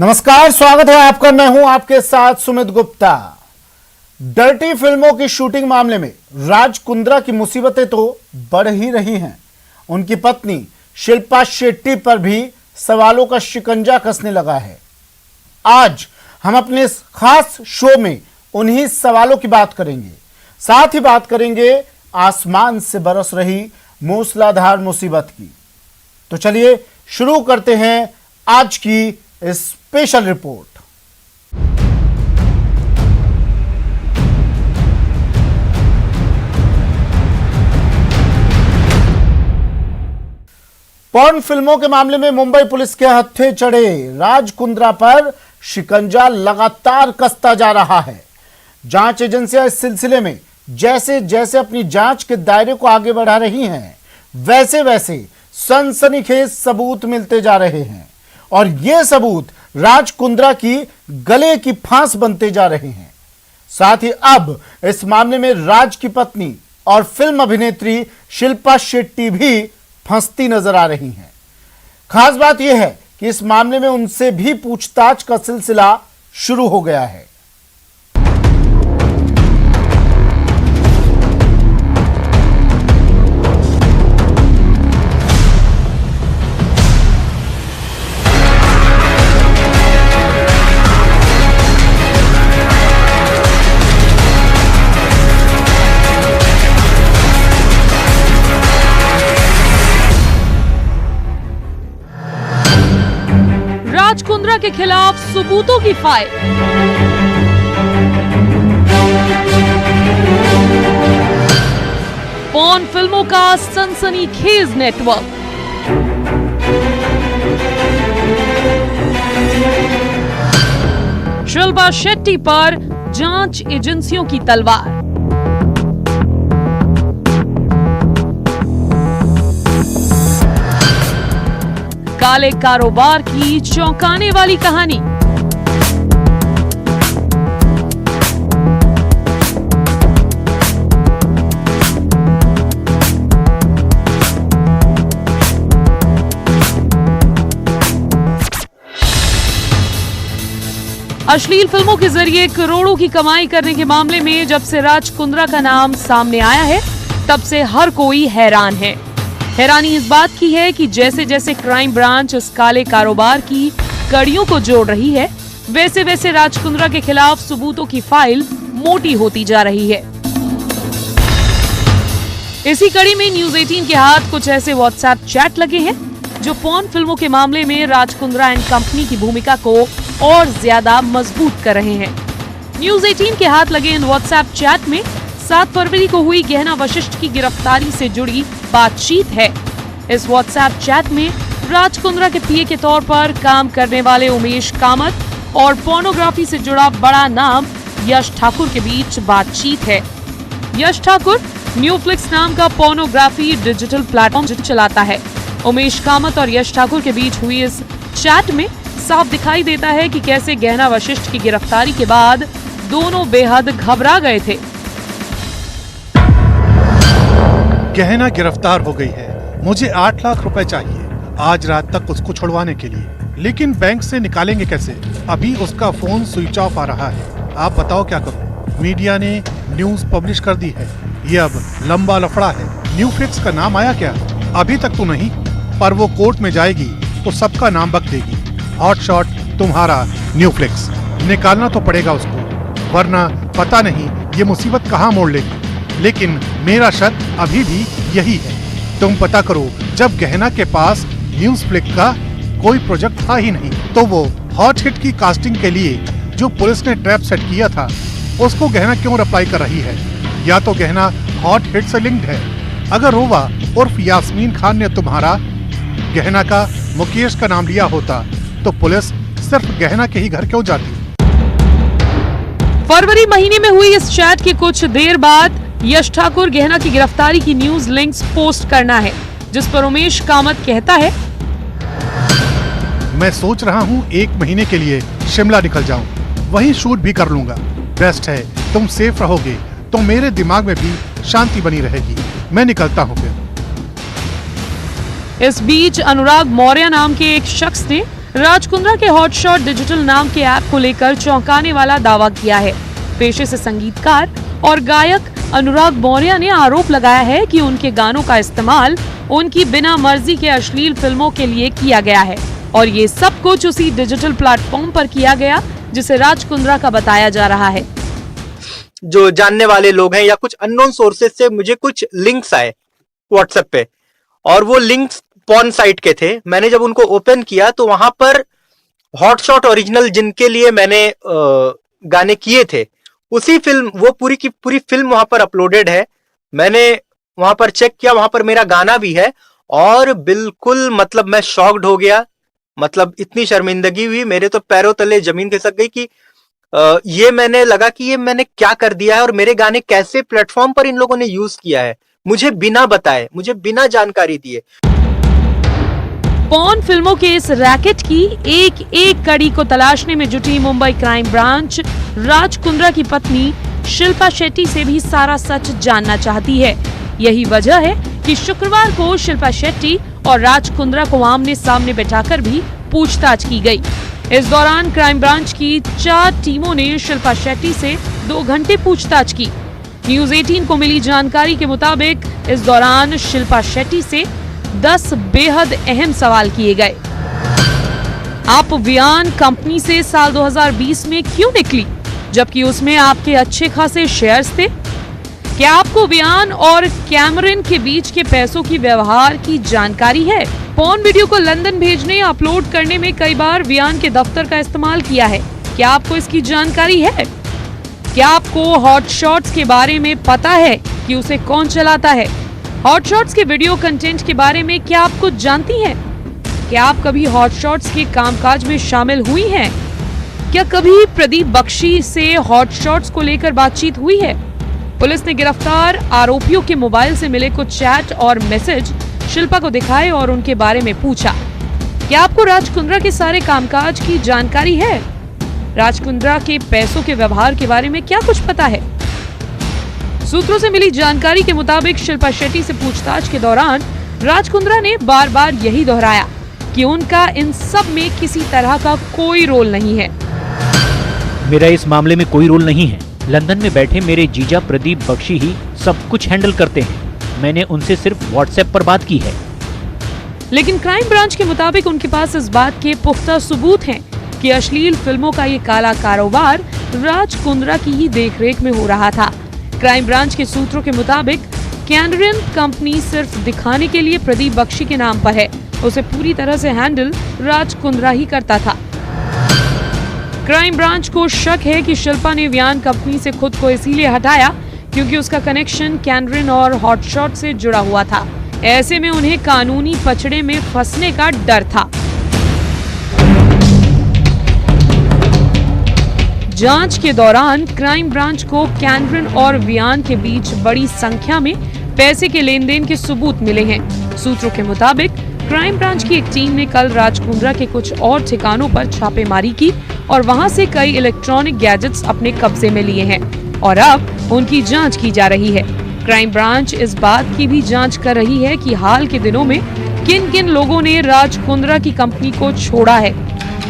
नमस्कार, स्वागत है आपका। मैं हूं आपके साथ सुमित गुप्ता। डर्टी फिल्मों की शूटिंग मामले में राज कुंद्रा की मुसीबतें तो बढ़ ही रही हैं। उनकी पत्नी शिल्पा शेट्टी पर भी सवालों का शिकंजा कसने लगा है। आज हम अपने इस खास शो में उन्हीं सवालों की बात करेंगे। साथ ही बात करेंगे आसमान से बरस रही मूसलाधार मुसीबत की। तो चलिए शुरू करते हैं आज की स्पेशल रिपोर्ट। पॉर्न फिल्मों के मामले में मुंबई पुलिस के हत्थे चढ़े राज कुंद्रा पर शिकंजा लगातार कसता जा रहा है। जांच एजेंसियां इस सिलसिले में जैसे जैसे अपनी जांच के दायरे को आगे बढ़ा रही हैं, वैसे वैसे सनसनीखेज सबूत मिलते जा रहे हैं और ये सबूत राज कुंद्रा की गले की फांस बनते जा रहे हैं। साथ ही अब इस मामले में राज की पत्नी और फिल्म अभिनेत्री शिल्पा शेट्टी भी फंसती नजर आ रही हैं। खास बात यह है कि इस मामले में उनसे भी पूछताछ का सिलसिला शुरू हो गया है। राज कुंद्रा के खिलाफ सबूतों की फाइल। पॉर्न फिल्मों का सनसनीखेज नेटवर्क। शिल्पा शेट्टी पर जांच एजेंसियों की तलवार। काले कारोबार की चौंकाने वाली कहानी। अश्लील फिल्मों के जरिए करोड़ों की कमाई करने के मामले में जब से राज कुंद्रा का नाम सामने आया है, तब से हर कोई हैरान है। हैरानी इस बात की है कि जैसे जैसे क्राइम ब्रांच इस काले कारोबार की कड़ियों को जोड़ रही है, वैसे वैसे राज कुंद्रा के खिलाफ सबूतों की फाइल मोटी होती जा रही है। इसी कड़ी में न्यूज 18 के हाथ कुछ ऐसे व्हाट्सएप चैट लगे हैं जो पॉर्न फिल्मों के मामले में राज कुंद्रा एंड कंपनी की भूमिका को और ज्यादा मजबूत कर रहे हैं। न्यूज 18 के हाथ लगे इन व्हाट्सएप चैट में 7 फरवरी को हुई गहना वशिष्ठ की गिरफ्तारी से जुड़ी बातचीत है। इस व्हाट्सएप चैट में राज कुंद्रा के पीए के तौर पर काम करने वाले उमेश कामत और पोर्नोग्राफी से जुड़ा बड़ा नाम यश ठाकुर के बीच बातचीत है। यश ठाकुर न्यूफ्लिक्स नाम का पोर्नोग्राफी डिजिटल प्लेटफॉर्म चलाता है। उमेश कामत और यश ठाकुर के बीच हुई इस चैट में साफ दिखाई देता है कि कैसे गहना वशिष्ठ की गिरफ्तारी के बाद दोनों बेहद घबरा गए थे। गहना गिरफ्तार हो गई है। मुझे 8 लाख रुपए चाहिए आज रात तक उसको छुड़वाने के लिए, लेकिन बैंक से निकालेंगे कैसे? अभी उसका फोन स्विच ऑफ आ रहा है। आप बताओ क्या करूं? मीडिया ने न्यूज पब्लिश कर दी है। ये अब लंबा लफड़ा है। न्यूफ्लिक्स का नाम आया क्या? अभी तक तो नहीं, पर वो कोर्ट में जाएगी तो सबका नाम बक देगी। हॉट शॉट तुम्हारा न्यूफ्लिक्स। निकालना तो पड़ेगा उसको, वरना पता नहीं ये मुसीबत कहाँ मोड़ लेगी। लेकिन मेरा शक अभी भी यही है। तुम पता करो, जब गहना के पास न्यूज़फ्लिक का कोई प्रोजेक्ट था ही नहीं, तो वो हॉट हिट की कास्टिंग के लिए जो पुलिस ने ट्रैप सेट किया था, उसको गहना क्यों रिप्लाई कर रही है? या तो गहना हॉट हिट से लिंक्ड है। अगर रोवा उर्फ यास्मीन खान ने तुम्हारा गहना का मुकेश का नाम लिया होता, तो पुलिस सिर्फ गहना के ही घर क्यों जाती? फरवरी महीने में हुई इस चैट के कुछ देर बाद यश ठाकुर गहना की गिरफ्तारी की न्यूज लिंक्स पोस्ट करना है, जिस पर उमेश कामत कहता है, मैं सोच रहा हूँ 1 महीने के लिए शिमला निकल जाऊँ, वहीं शूट भी कर लूंगा। बेस्ट है, तुम सेफ रहोगे तो मेरे दिमाग में भी शांति बनी रहेगी। मैं निकलता हूँ फिर। इस बीच अनुराग मौर्य नाम के एक शख्स ने राज कुंद्रा के हॉटशॉट डिजिटल नाम के ऐप को लेकर चौंकाने वाला दावा किया है। पेशे से संगीतकार और गायक अनुराग मौर्य ने आरोप लगाया है कि उनके गानों का इस्तेमाल उनकी बिना मर्जी के अश्लील फिल्मों के लिए किया गया है और ये सब कुछ उसी डिजिटल प्लेटफॉर्म पर किया गया जिसे राज कुंद्रा का बताया जा रहा है। जो जानने वाले लोग हैं या कुछ अननोन सोर्सेज से मुझे कुछ लिंक्स आए व्हाट्सएप पे, और वो लिंक्स पॉर्न साइट के थे। मैंने जब उनको ओपन किया तो वहां पर हॉटशॉट ओरिजिनल जिनके लिए मैंने गाने किए थे उसी फिल्म, वो पूरी की पूरी फिल्म वहां पर अपलोडेड है। मैंने वहां पर चेक किया, वहां पर मेरा गाना भी है और बिल्कुल मतलब मैं शॉक्ड हो गया। मतलब इतनी शर्मिंदगी हुई, मेरे तो पैरों तले जमीन खिसक गई कि ये मैंने लगा कि ये मैंने क्या कर दिया है और मेरे गाने कैसे प्लेटफॉर्म पर इन लोगों ने यूज किया है, मुझे बिना बताए, मुझे बिना जानकारी दिए। पॉर्न फिल्मों के इस रैकेट की एक एक कड़ी को तलाशने में जुटी मुंबई क्राइम ब्रांच राज कुंद्रा की पत्नी शिल्पा शेट्टी से भी सारा सच जानना चाहती है। यही वजह है कि शुक्रवार को शिल्पा शेट्टी और राज कुंद्रा को आमने सामने बैठाकर भी पूछताछ की गई। इस दौरान क्राइम ब्रांच की 4 टीमों ने शिल्पा शेट्टी से 2 घंटे पूछताछ की। न्यूज 18 को मिली जानकारी के मुताबिक इस दौरान शिल्पा शेट्टी से 10 बेहद अहम सवाल किए गए। आप वियान कंपनी से साल 2020 में क्यों निकली, जबकि उसमें आपके अच्छे खासे शेयर्स थे? क्या आपको वियान और कैमरन के बीच के पैसों की व्यवहार की जानकारी है? पॉर्न वीडियो को लंदन भेजने या अपलोड करने में कई बार वियान के दफ्तर का इस्तेमाल किया है। क्या आपको इसकी जानकारी है? क्या आपको हॉटशॉट्स के बारे में पता है कि उसे कौन चलाता है? हॉटशॉट्स के वीडियो कंटेंट के बारे में क्या आप कुछ जानती हैं? क्या आप कभी हॉटशॉट्स के कामकाज में शामिल हुई हैं? क्या कभी प्रदीप बख्शी से हॉटशॉट्स को लेकर बातचीत हुई है? पुलिस ने गिरफ्तार आरोपियों के मोबाइल से मिले कुछ चैट और मैसेज शिल्पा को दिखाए और उनके बारे में पूछा। क्या आपको राज कुंद्रा के सारे कामकाज की जानकारी है? राज कुंद्रा के पैसों के व्यवहार के बारे में क्या कुछ पता है? सूत्रों से मिली जानकारी के मुताबिक शिल्पा शेट्टी से पूछताछ के दौरान राज कुंद्रा ने बार बार यही दोहराया कि उनका इन सब में किसी तरह का कोई रोल नहीं है। मेरा इस मामले में कोई रोल नहीं है। लंदन में बैठे मेरे जीजा प्रदीप बख्शी ही सब कुछ हैंडल करते हैं। मैंने उनसे सिर्फ व्हाट्सएप पर बात की है। लेकिन क्राइम ब्रांच के मुताबिक उनके पास इस बात के पुख्ता सबूत हैं कि अश्लील फिल्मों का ये काला कारोबार राज कुंद्रा की ही देखरेख में हो रहा था। क्राइम ब्रांच के सूत्रों के मुताबिक कैमरन कंपनी सिर्फ दिखाने के लिए प्रदीप बख्शी के नाम पर है, उसे पूरी तरह से हैंडल राज कुंद्रा ही करता था। क्राइम ब्रांच को शक है कि शिल्पा ने वियान कंपनी से खुद को इसीलिए हटाया क्योंकि उसका कनेक्शन कैमरन और हॉटशॉट से जुड़ा हुआ था। ऐसे में उन्हें कानूनी पचड़े में फंसने का डर था। जांच के दौरान क्राइम ब्रांच को कैमरन और वियान के बीच बड़ी संख्या में पैसे के लेन देन के सबूत मिले हैं। सूत्रों के मुताबिक क्राइम ब्रांच की एक टीम ने कल राज कुंद्रा के कुछ और ठिकानों पर छापेमारी की और वहां से कई इलेक्ट्रॉनिक गैजेट्स अपने कब्जे में लिए हैं और अब उनकी जांच की जा रही है। क्राइम ब्रांच इस बात की भी जांच कर रही है कि हाल के दिनों में किन किन लोगों ने राज कुंद्रा की कंपनी को छोड़ा है।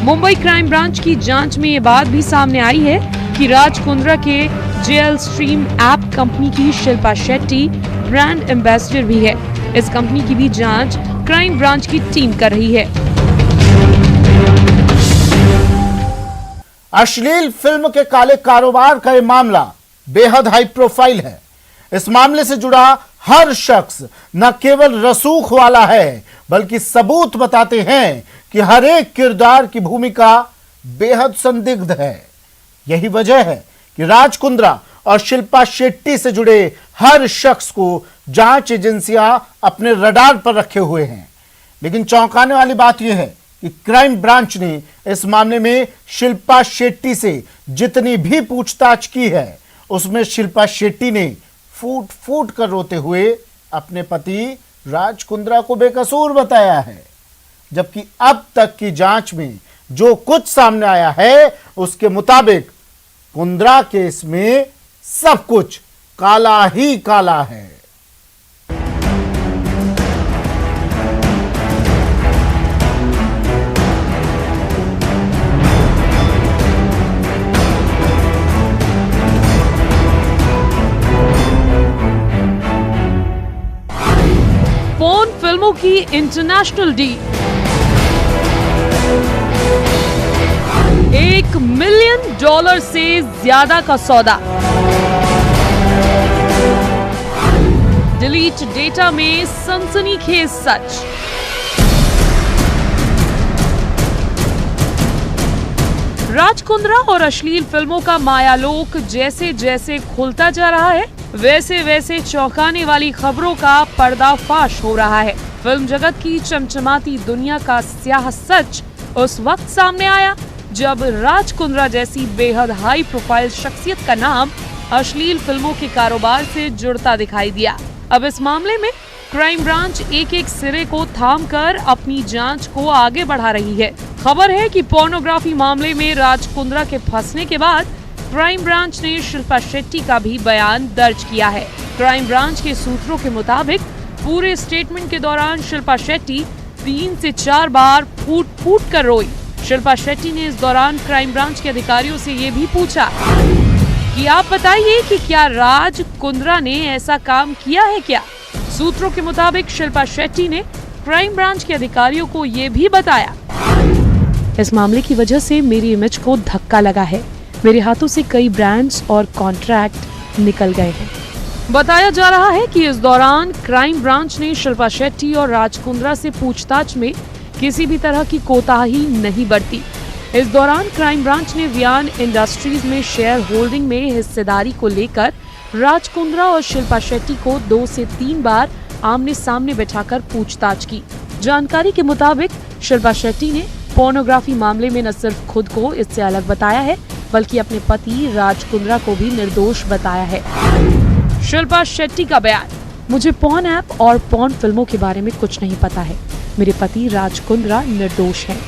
मुंबई क्राइम ब्रांच की जांच में ये बात भी सामने आई है कि राज कुंद्रा के जेएल स्ट्रीम ऐप कंपनी की शिल्पा शेट्टी ब्रांड एम्बेसडर भी है। इस कंपनी की भी जांच क्राइम ब्रांच की टीम कर रही है। अश्लील फिल्म के काले कारोबार का यह मामला बेहद हाई प्रोफाइल है। इस मामले से जुड़ा हर शख्स न केवल रसूख वाला है बल्कि सबूत बताते हैं कि हर एक किरदार की भूमिका बेहद संदिग्ध है। यही वजह है कि राज कुंद्रा और शिल्पा शेट्टी से जुड़े हर शख्स को जांच एजेंसियां अपने रडार पर रखे हुए हैं। लेकिन चौंकाने वाली बात यह है कि क्राइम ब्रांच ने इस मामले में शिल्पा शेट्टी से जितनी भी पूछताछ की है उसमें शिल्पा शेट्टी ने फूट फूट कर रोते हुए अपने पति राज कुंद्रा को बेकसूर बताया है। जबकि अब तक की जांच में जो कुछ सामने आया है उसके मुताबिक कुंद्रा केस में सब कुछ काला ही काला है। फिल्मों की इंटरनेशनल डील, $1 मिलियन से ज्यादा का सौदा, डिलीट डेटा में सनसनीखेज सच। राज कुंद्रा और अश्लील फिल्मों का मायालोक जैसे जैसे खुलता जा रहा है, वैसे वैसे चौंकाने वाली खबरों का पर्दाफाश हो रहा है। फिल्म जगत की चमचमाती दुनिया का स्याह सच उस वक्त सामने आया जब राज कुंद्रा जैसी बेहद हाई प्रोफाइल शख्सियत का नाम अश्लील फिल्मों के कारोबार से जुड़ता दिखाई दिया। अब इस मामले में क्राइम ब्रांच एक एक सिरे को थामकर अपनी जांच को आगे बढ़ा रही है। खबर है कि पोर्नोग्राफी मामले में राज कुंद्रा के फंसने के बाद क्राइम ब्रांच ने शिल्पा शेट्टी का भी बयान दर्ज किया है। क्राइम ब्रांच के सूत्रों के मुताबिक पूरे स्टेटमेंट के दौरान शिल्पा शेट्टी 3 से 4 बार फूट फूट कर रोई। शिल्पा शेट्टी ने इस दौरान क्राइम ब्रांच के अधिकारियों से ये भी पूछा कि आप बताइए कि क्या राज कुंद्रा ने ऐसा काम किया है क्या। सूत्रों के मुताबिक शिल्पा शेट्टी ने क्राइम ब्रांच के अधिकारियों को ये भी बताया, इस मामले की वजह से मेरी इमेज को धक्का लगा है, मेरे हाथों से कई ब्रांड्स और कॉन्ट्रैक्ट निकल गए हैं। बताया जा रहा है कि इस दौरान क्राइम ब्रांच ने शिल्पा शेट्टी और राज कुंद्रा से पूछताछ में किसी भी तरह की कोताही नहीं बरती। इस दौरान क्राइम ब्रांच ने वियान इंडस्ट्रीज में शेयर होल्डिंग में हिस्सेदारी को लेकर राज कुंद्रा और शिल्पा शेट्टी को 2 से 3 बार आमने सामने बैठाकर पूछताछ की। जानकारी के मुताबिक शिल्पा शेट्टी ने पोर्नोग्राफी मामले में न सिर्फ खुद को इससे अलग बताया है, बल्कि अपने पति राज कुंद्रा को भी निर्दोष बताया है। शिल्पा शेट्टी का बयान, मुझे पॉर्न ऐप और पॉर्न फिल्मों के बारे में कुछ नहीं पता है। मेरे पति राज कुंद्रा निर्दोष हैं।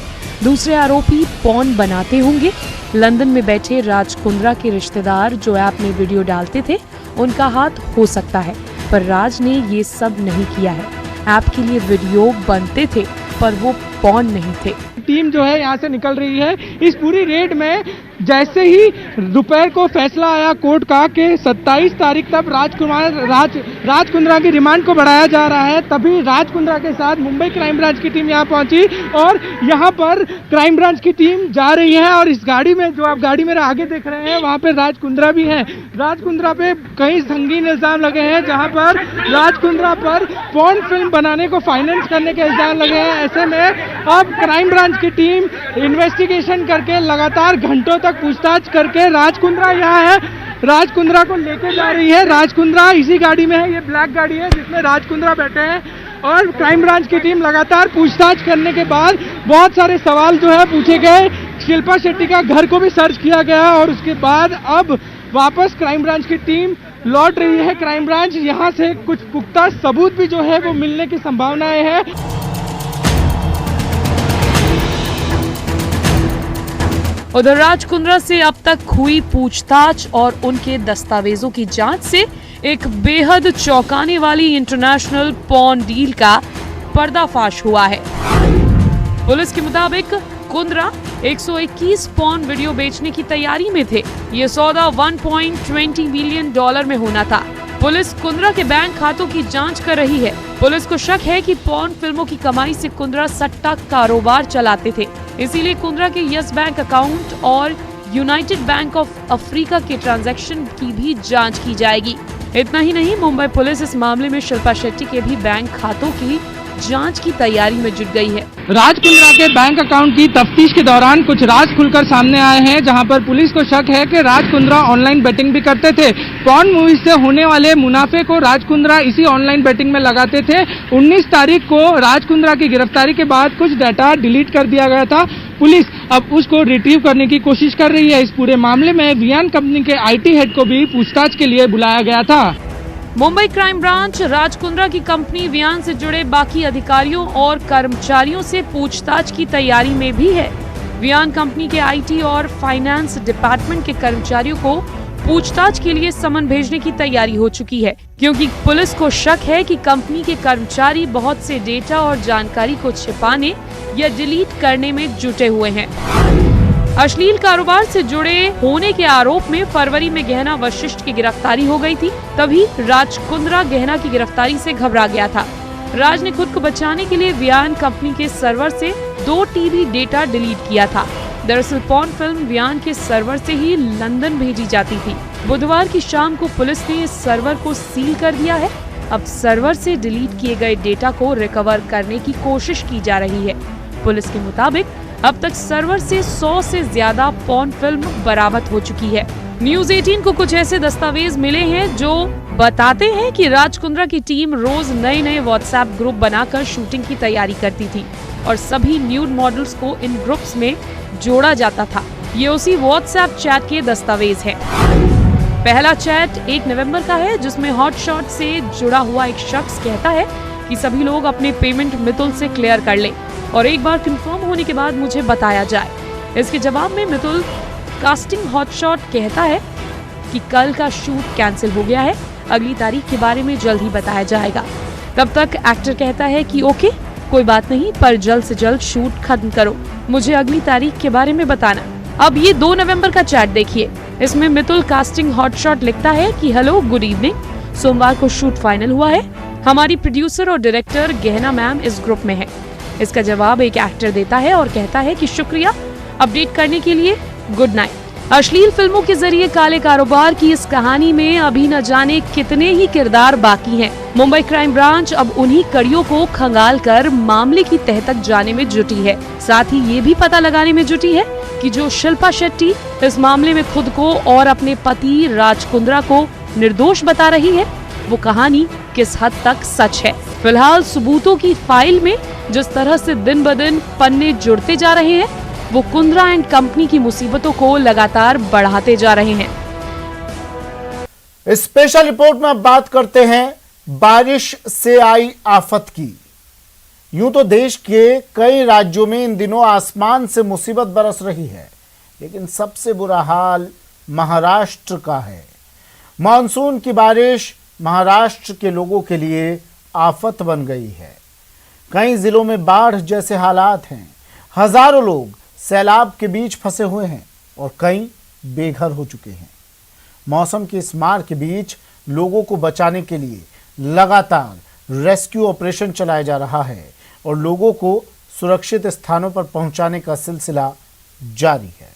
दूसरे आरोपी पॉर्न बनाते होंगे। लंदन में बैठे राज कुंद्रा के रिश्तेदार जो ऐप में वीडियो डालते थे, उनका हाथ हो सकता है, पर राज ने ये सब नहीं किया है। ऐप के लिए वीडियो बनते थे, पर वो पॉर्न नहीं थे। टीम जो है यहाँ से निकल रही है। इस पूरी रेड में जैसे ही दोपहर को फैसला आया कोर्ट का कि 27 तारीख तक राज कुंद्रा की रिमांड को बढ़ाया जा रहा है, तभी राज कुंद्रा के साथ मुंबई क्राइम ब्रांच की टीम यहाँ पहुंची और यहाँ पर क्राइम ब्रांच की टीम जा रही है। और इस गाड़ी में, जो आप गाड़ी मेरे आगे देख रहे हैं, वहाँ पे राज कुंद्रा भी हैं। राज कुंद्रा पे कई संगीन इल्जाम लगे हैं, जहाँ पर राज कुंद्रा पर पॉर्न फिल्म बनाने को फाइनेंस करने के इल्जाम लगे हैं। ऐसे में अब क्राइम ब्रांच की टीम इन्वेस्टिगेशन करके लगातार घंटों तक पूछताछ करके राज कुंद्रा यहाँ है, राज कुंद्रा को लेके जा रही है। राज कुंद्रा इसी गाड़ी में है, ये ब्लैक गाड़ी है जिसमें राज कुंद्रा बैठे हैं। और क्राइम ब्रांच की टीम लगातार पूछताछ करने के बाद बहुत सारे सवाल जो है पूछे गए। शिल्पा शेट्टी का घर को भी सर्च किया गया और उसके बाद अब वापस क्राइम ब्रांच की टीम लौट रही है। क्राइम ब्रांच यहाँ से कुछ पुख्ता सबूत भी जो है वो मिलने की संभावनाएं है। उधर राज कुंद्रा से अब तक हुई पूछताछ और उनके दस्तावेजों की जांच से एक बेहद चौंकाने वाली इंटरनेशनल पॉर्न डील का पर्दाफाश हुआ है। पुलिस के मुताबिक कुंद्रा 121 पॉर्न वीडियो बेचने की तैयारी में थे। ये सौदा $1.20 मिलियन में होना था। पुलिस कुंद्रा के बैंक खातों की जांच कर रही है। पुलिस को शक है कि पॉर्न फिल्मों की कमाई से कुंद्रा सट्टा कारोबार चलाते थे, इसीलिए कुंद्रा के यस बैंक अकाउंट और यूनाइटेड बैंक ऑफ अफ्रीका के ट्रांजैक्शन की भी जांच की जाएगी। इतना ही नहीं, मुंबई पुलिस इस मामले में शिल्पा शेट्टी के भी बैंक खातों की जांच की तैयारी में जुट गई है। राज कुंद्रा के बैंक अकाउंट की तफ्तीश के दौरान कुछ राज खुलकर सामने आए हैं, जहां पर पुलिस को शक है कि राज कुंद्रा ऑनलाइन बेटिंग भी करते थे। पॉर्न मूवी से होने वाले मुनाफे को राज कुंद्रा इसी ऑनलाइन बेटिंग में लगाते थे। 19 तारीख को राज कुंद्रा की गिरफ्तारी के बाद कुछ डाटा डिलीट कर दिया गया था। पुलिस अब उसको रिट्रीव करने की कोशिश कर रही है। इस पूरे मामले में वियान कंपनी के IT हेड को भी पूछताछ के लिए बुलाया गया था। मुंबई क्राइम ब्रांच राज कुंद्रा की कंपनी वियान से जुड़े बाकी अधिकारियों और कर्मचारियों से पूछताछ की तैयारी में भी है। वियान कंपनी के IT और फाइनेंस डिपार्टमेंट के कर्मचारियों को पूछताछ के लिए समन भेजने की तैयारी हो चुकी है, क्योंकि पुलिस को शक है कि कंपनी के कर्मचारी बहुत से डेटा और जानकारी को छिपाने या डिलीट करने में जुटे हुए हैं। अश्लील कारोबार से जुड़े होने के आरोप में फरवरी में गहना वशिष्ठ की गिरफ्तारी हो गई थी। तभी राज कुंद्रा गहना की गिरफ्तारी से घबरा गया था। राज ने खुद को बचाने के लिए वियान कंपनी के सर्वर से 2 टीबी डेटा डिलीट किया था। दरअसल पॉर्न फिल्म वियान के सर्वर से ही लंदन भेजी जाती थी। बुधवार की शाम को पुलिस ने इस सर्वर को सील कर दिया है। अब सर्वर से डिलीट किए गए डेटा को रिकवर करने की कोशिश की जा रही है। पुलिस के मुताबिक अब तक सर्वर से 100 से ज्यादा पॉर्न फिल्म बरामद हो चुकी है। न्यूज़ 18 को कुछ ऐसे दस्तावेज मिले हैं जो बताते हैं कि राज कुंद्रा की टीम रोज नए व्हाट्सएप ग्रुप बनाकर शूटिंग की तैयारी करती थी और सभी न्यूड मॉडल्स को इन ग्रुप्स में जोड़ा जाता था। ये उसी व्हाट्सएप चैट के दस्तावेज हैं। पहला चैट 1 नवंबर का है, जिसमें हॉटशॉट से जुड़ा हुआ एक शख्स कहता है कि सभी लोग अपने पेमेंट मितुल से क्लियर कर लें और एक बार कंफर्म होने के बाद मुझे बताया जाए। इसके जवाब में मितुल कास्टिंग हॉटशॉट कहता है कि कल का शूट कैंसिल हो गया है, अगली तारीख के बारे में जल्द ही बताया जाएगा। तब तक एक्टर कहता है कि ओके कोई बात नहीं, पर जल्द से जल्द शूट खत्म करो, मुझे अगली तारीख के बारे में बताना। अब ये 2 नवंबर का चैट देखिए। इसमें मितुल कास्टिंग हॉटशॉट लिखता है कि हेलो गुड इवनिंग, सोमवार को शूट फाइनल हुआ है, हमारी प्रोड्यूसर और डायरेक्टर गहना मैम इस ग्रुप में है। इसका जवाब एक एक्टर देता है और कहता है कि शुक्रिया अपडेट करने के लिए, गुड नाइट। अश्लील फिल्मों के जरिए काले कारोबार की इस कहानी में अभी न जाने कितने ही किरदार बाकी हैं। मुंबई क्राइम ब्रांच अब उन्हीं कड़ियों को खंगाल कर मामले की तह तक जाने में जुटी है। साथ ही ये भी पता लगाने में जुटी है कि जो शिल्पा शेट्टी इस मामले में खुद को और अपने पति राज कुंद्रा को निर्दोष बता रही है, वो कहानी किस हद तक सच है। फिलहाल सबूतों की फाइल में जिस तरह से दिन ब दिन पन्ने जुड़ते जा रहे हैं, वो कुंद्रा एंड कंपनी की मुसीबतों को लगातार बढ़ाते जा रहे हैं। स्पेशल रिपोर्ट में अब बात करते हैं बारिश से आई आफत की। यूं तो देश के कई राज्यों में इन दिनों आसमान से मुसीबत बरस रही है, लेकिन सबसे बुरा हाल महाराष्ट्र का है। मानसून की बारिश महाराष्ट्र के लोगों के लिए आफत बन गई है। कई जिलों में बाढ़ जैसे हालात हैं। हजारों लोग सैलाब के बीच फंसे हुए हैं और कई बेघर हो चुके हैं। मौसम की इस मार के बीच लोगों को बचाने के लिए लगातार रेस्क्यू ऑपरेशन चलाया जा रहा है और लोगों को सुरक्षित स्थानों पर पहुंचाने का सिलसिला जारी है।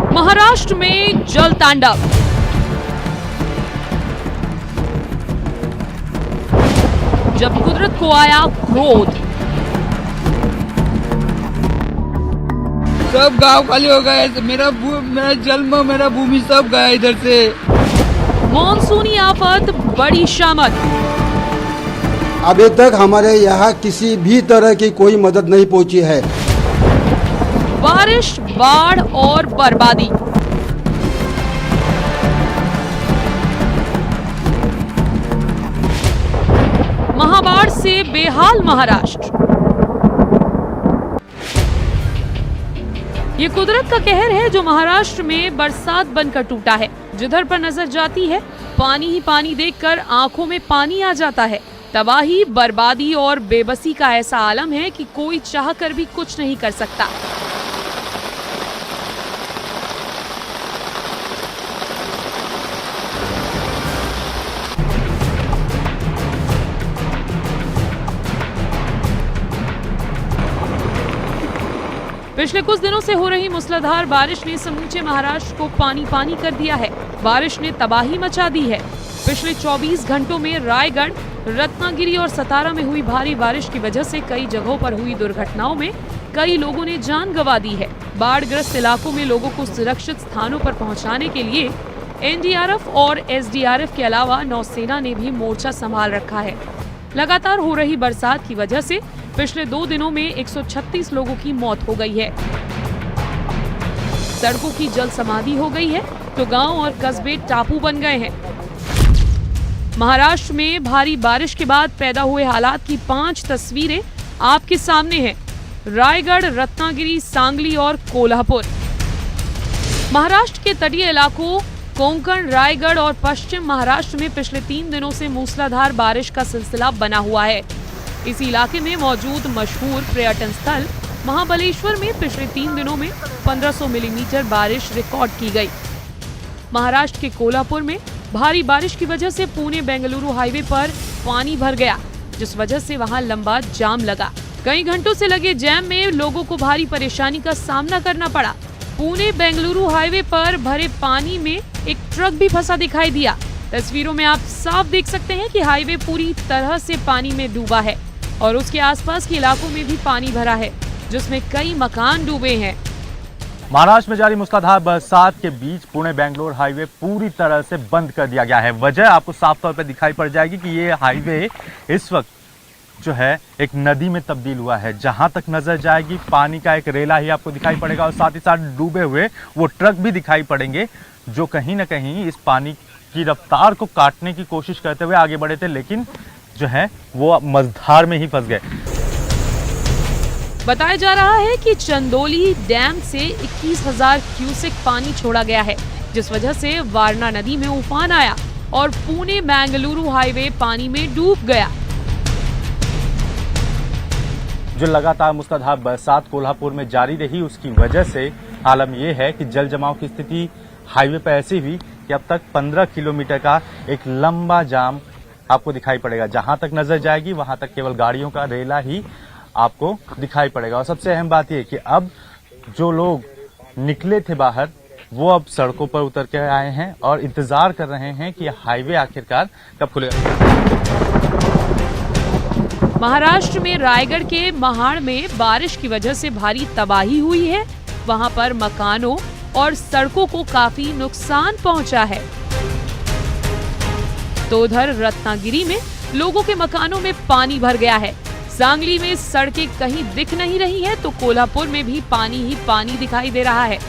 महाराष्ट्र में जल तांडव। जब कुदरत को आया क्रोध, सब गांव खाली हो गए, मेरा जन्म, मेरा भूमि सब गया इधर से। मॉनसूनी आफत बड़ी शामत। अभी तक हमारे यहाँ किसी भी तरह की कोई मदद नहीं पहुंची है। बारिश, बाढ़ और बर्बादी। महाबाढ़ से बेहाल महाराष्ट्र। ये कुदरत का कहर है जो महाराष्ट्र में बरसात बनकर टूटा है। जिधर पर नजर जाती है पानी ही पानी देखकर आंखों में पानी आ जाता है। तबाही, बर्बादी और बेबसी का ऐसा आलम है कि कोई चाहकर भी कुछ नहीं कर सकता। पिछले कुछ दिनों से हो रही मूसलाधार बारिश ने समूचे महाराष्ट्र को पानी पानी कर दिया है। बारिश ने तबाही मचा दी है। पिछले 24 घंटों में रायगढ़, रत्नागिरी और सतारा में हुई भारी बारिश की वजह से कई जगहों पर हुई दुर्घटनाओं में कई लोगों ने जान गंवा दी है। बाढ़ग्रस्त इलाकों में लोगों को सुरक्षित स्थानों पर पहुंचाने के लिए एनडीआरएफ और एसडीआरएफ के अलावा नौसेना ने भी मोर्चा संभाल रखा है। लगातार हो रही बरसात की वजह से पिछले 2 दिनों में 136 लोगों की मौत हो गई है। सड़कों की जल समाधि हो गई है तो गांव और कस्बे टापू बन गए हैं। महाराष्ट्र में भारी बारिश के बाद पैदा हुए हालात की 5 तस्वीरें आपके सामने हैं। रायगढ़, रत्नागिरी, सांगली और कोल्हापुर। महाराष्ट्र के तटीय इलाकों कोंकण, रायगढ़ और पश्चिम महाराष्ट्र में पिछले 3 दिनों से मूसलाधार बारिश का सिलसिला बना हुआ है। इस इलाके में मौजूद मशहूर पर्यटन स्थल महाबलेश्वर में पिछले 3 दिनों में 1500 मिलीमीटर बारिश रिकॉर्ड की गई। महाराष्ट्र के कोल्हापुर में भारी बारिश की वजह से पुणे बेंगलुरु हाईवे पर पानी भर गया, जिस वजह से वहां लंबा जाम लगा। कई घंटों से लगे जैम में लोगों को भारी परेशानी का सामना करना पड़ा। पुणे बेंगलुरु हाईवे पर भरे पानी में एक ट्रक भी फंसा दिखाई दिया। तस्वीरों में आप साफ देख सकते हैं कि हाईवे पूरी तरह से पानी में डूबा है और उसके आसपास के इलाकों में भी पानी भरा है, जिसमें कई मकान डूबे हैं। महाराष्ट्र में जारी मूसलाधार बरसात के बीच पुणे बेंगलोर हाईवे पूरी तरह से बंद कर दिया गया है। वजह आपको साफ तौर पर दिखाई पड़ जाएगी कि ये हाईवे इस वक्त जो है एक नदी में तब्दील हुआ है। जहां तक नजर जाएगी पानी का एक रेला ही आपको दिखाई पड़ेगा और साथ ही साथ डूबे हुए वो ट्रक भी दिखाई पड़ेंगे, जो कहीं ना कहीं इस पानी की रफ्तार को काटने की कोशिश करते हुए आगे बढ़े थे, लेकिन जो है वो मझधार में ही फंस गए। बताया जा रहा है कि चंदोली डैम से 21,000 क्यूसेक पानी छोड़ा गया है, जिस वजह से वारणा नदी में उफान आया और पुणे बेंगलुरु हाईवे पानी में डूब गया। जो लगातार मूसलाधार बरसात कोल्हापुर में जारी रही, उसकी वजह से आलम यह है कि जल जमाव की स्थिति हाईवे पर ऐसी हुई कि अब तक 15 किलोमीटर का एक लंबा जाम आपको दिखाई पड़ेगा। जहां तक नजर जाएगी वहां तक केवल गाड़ियों का रेला ही आपको दिखाई पड़ेगा। और सबसे अहम बात यह कि अब जो लोग निकले थे बाहर, वो अब सड़कों पर उतर के आए हैं और इंतजार कर रहे हैं कि हाईवे आखिरकार कब खुलेगा। महाराष्ट्र में रायगढ़ के महाड़ में बारिश की वजह से भारी तबाही हुई है। वहां पर मकानों और सड़कों को काफी नुकसान पहुंचा है। तो उधर रत्नागिरी में लोगों के मकानों में पानी भर गया है। सांगली में सड़कें कहीं दिख नहीं रही है, तो कोल्हापुर में भी पानी ही पानी दिखाई दे रहा है।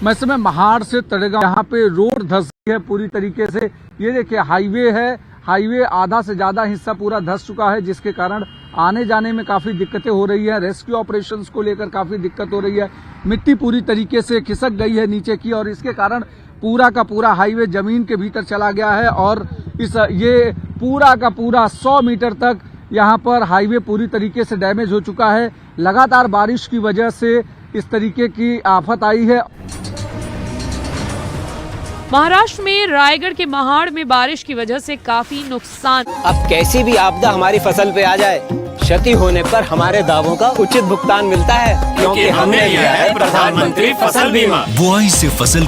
मैं समय महाड़ से तड़ेगा, यहाँ पे रोड धंस गई है पूरी तरीके से। ये देखिए हाईवे है, हाईवे आधा से ज्यादा हिस्सा पूरा धंस चुका है, जिसके कारण आने जाने में काफी दिक्कतें हो रही है। रेस्क्यू ऑपरेशंस को लेकर काफी दिक्कत हो रही है। मिट्टी पूरी तरीके से खिसक गई है नीचे की और इसके कारण पूरा का पूरा हाईवे जमीन के भीतर चला गया है और ये पूरा का पूरा 100 मीटर तक यहाँ पर हाईवे पूरी तरीके से डैमेज हो चुका है। लगातार बारिश की वजह से इस तरीके की आफत आई है। महाराष्ट्र में रायगढ़ के महाड़ में बारिश की वजह से काफी नुकसान। अब कैसी भी आपदा हमारी फसल पे आ जाए, क्षति होने पर हमारे दावों का उचित भुगतान मिलता है, क्योंकि हमने लिया है प्रधानमंत्री फसल बीमा। बुआई से फसल